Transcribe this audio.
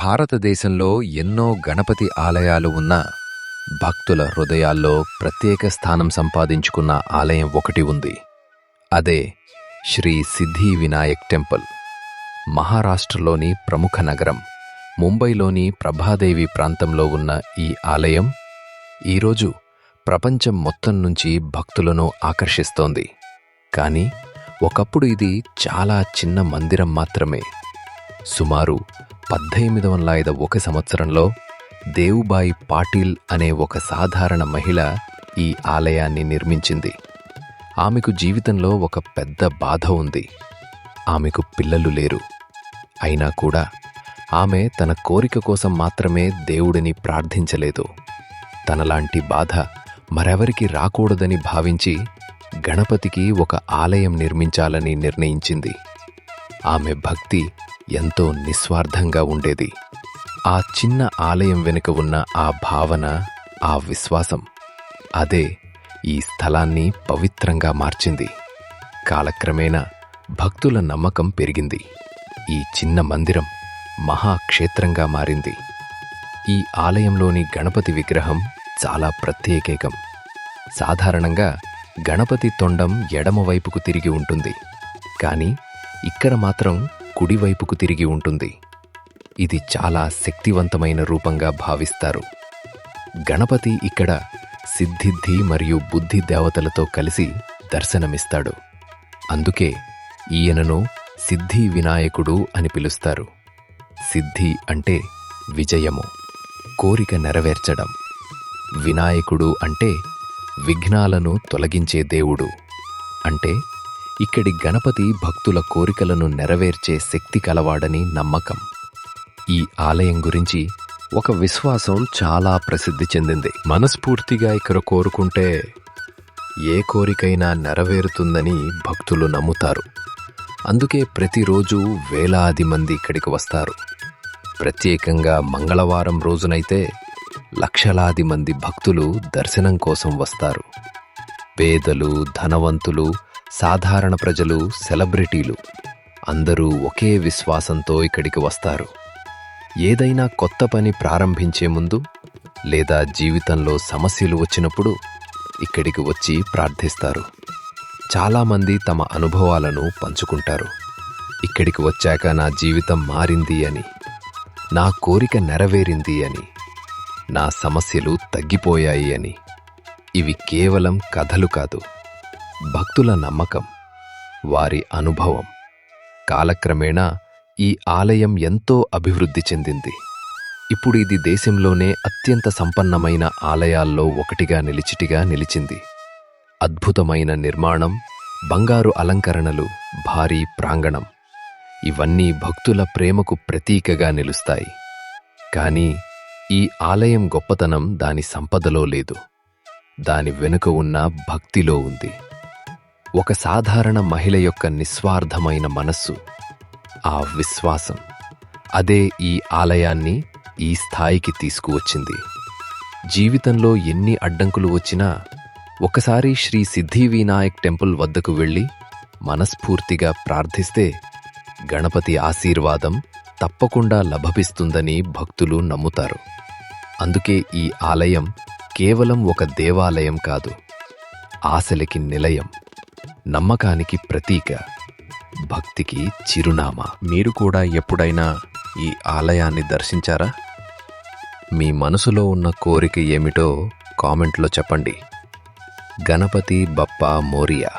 భారతదేశంలో ఎన్నో గణపతి ఆలయాలు ఉన్నా భక్తుల హృదయాల్లో ప్రత్యేక స్థానం సంపాదించుకున్న ఆలయం ఒకటి ఉంది. అదే శ్రీ సిద్ధి వినాయక్ టెంపుల్. మహారాష్ట్రలోని ప్రముఖ నగరం ముంబైలోని ప్రభాదేవి ప్రాంతంలో ఉన్న ఈ ఆలయం ఈరోజు ప్రపంచం మొత్తం నుంచి భక్తులను ఆకర్షిస్తోంది. కానీ ఒకప్పుడు ఇది చాలా చిన్న మందిరం మాత్రమే. సుమారు 1801 సంవత్సరంలో దేవుబాయి పాటిల్ అనే ఒక సాధారణ మహిళ ఈ ఆలయాన్ని నిర్మించింది. ఆమెకు జీవితంలో ఒక పెద్ద బాధ ఉంది. ఆమెకు పిల్లలు లేరు. అయినా కూడా ఆమె తన కోరిక కోసం మాత్రమే దేవుడిని ప్రార్థించలేదు. తనలాంటి బాధ మరెవరికి రాకూడదని భావించి గణపతికి ఒక ఆలయం నిర్మించాలని నిర్ణయించింది. ఆమె భక్తి ఎంతో నిస్వార్థంగా ఉండేది. ఆ చిన్న ఆలయం వెనుక ఉన్న ఆ భావన, ఆ విశ్వాసం, అదే ఈ స్థలాన్ని పవిత్రంగా మార్చింది. కాలక్రమేణా భక్తుల నమ్మకం పెరిగింది. ఈ చిన్న మందిరం మహాక్షేత్రంగా మారింది. ఈ ఆలయంలోని గణపతి విగ్రహం చాలా ప్రత్యేకం. సాధారణంగా గణపతి తొండం ఎడమవైపుకు తిరిగి ఉంటుంది. కానీ ఇక్కడ మాత్రం కుడివైపుకు తిరిగి ఉంటుంది. ఇది చాలా శక్తివంతమైన రూపంగా భావిస్తారు. గణపతి ఇక్కడ సిద్ధిద్ధి మరియు బుద్ధి దేవతలతో కలిసి దర్శనమిస్తాడు. అందుకే ఈయనను సిద్ధి వినాయకుడు అని పిలుస్తారు. సిద్ధి అంటే విజయము, కోరిక నెరవేర్చడం. వినాయకుడు అంటే విఘ్నాలను తొలగించే దేవుడు. అంటే ఇక్కడి గణపతి భక్తుల కోరికలను నెరవేర్చే శక్తి కలవాడని నమ్మకం. ఈ ఆలయం గురించి ఒక విశ్వాసం చాలా ప్రసిద్ధి చెందింది. మనస్ఫూర్తిగా ఇక్కడ కోరుకుంటే ఏ కోరికైనా నెరవేరుతుందని భక్తులు నమ్ముతారు. అందుకే ప్రతిరోజు వేలాది మంది ఇక్కడికి వస్తారు. ప్రత్యేకంగా మంగళవారం రోజునైతే లక్షలాది మంది భక్తులు దర్శనం కోసం వస్తారు. పేదలు, ధనవంతులు, సాధారణ ప్రజలు, సెలబ్రిటీలు అందరూ ఒకే విశ్వాసంతో ఇక్కడికి వస్తారు. ఏదైనా కొత్త పని ప్రారంభించే ముందు లేదా జీవితంలో సమస్యలు వచ్చినప్పుడు ఇక్కడికి వచ్చి ప్రార్థిస్తారు. చాలామంది తమ అనుభవాలను పంచుకుంటారు. ఇక్కడికి వచ్చాక నా జీవితం మారింది అని, నా కోరిక నెరవేరింది అని, నా సమస్యలు తగ్గిపోయాయి అని. ఇవి కేవలం కథలు కాదు, భక్తుల నమ్మకం, వారి అనుభవం. కాలక్రమేణా ఈ ఆలయం ఎంతో అభివృద్ధి చెందింది. ఇప్పుడు ఇది దేశంలోనే అత్యంత సంపన్నమైన ఆలయాల్లో ఒకటిగా నిలిచింది. అద్భుతమైన నిర్మాణం, బంగారు అలంకరణలు, భారీ ప్రాంగణం ఇవన్నీ భక్తుల ప్రేమకు ప్రతీకగా నిలుస్తాయి. కానీ ఈ ఆలయం గొప్పతనం దాని సంపదలో లేదు, దాని వెనుక ఉన్న భక్తిలో ఉంది. ఒక సాధారణ మహిళ యొక్క నిస్వార్థమైన మనస్సు, ఆ విశ్వాసం, అదే ఈ ఆలయాన్ని ఈ స్థాయికి తీసుకువచ్చింది. జీవితంలో ఎన్ని అడ్డంకులు వచ్చినా ఒకసారి శ్రీ సిద్ధి వినాయక్ టెంపుల్ వద్దకు వెళ్ళి మనస్ఫూర్తిగా ప్రార్థిస్తే గణపతి ఆశీర్వాదం తప్పకుండా లభిస్తుందని భక్తులు నమ్ముతారు. అందుకే ఈ ఆలయం కేవలం ఒక దేవాలయం కాదు, ఆశలకి నిలయం, నమ్మకానికి ప్రతీక, భక్తికి చిరునామా. మీరు కూడా ఎప్పుడైనా ఈ ఆలయాన్ని దర్శించారా? మీ మనసులో ఉన్న కోరిక ఏమిటో కామెంట్లో చెప్పండి. గణపతి బప్పా మోరియా.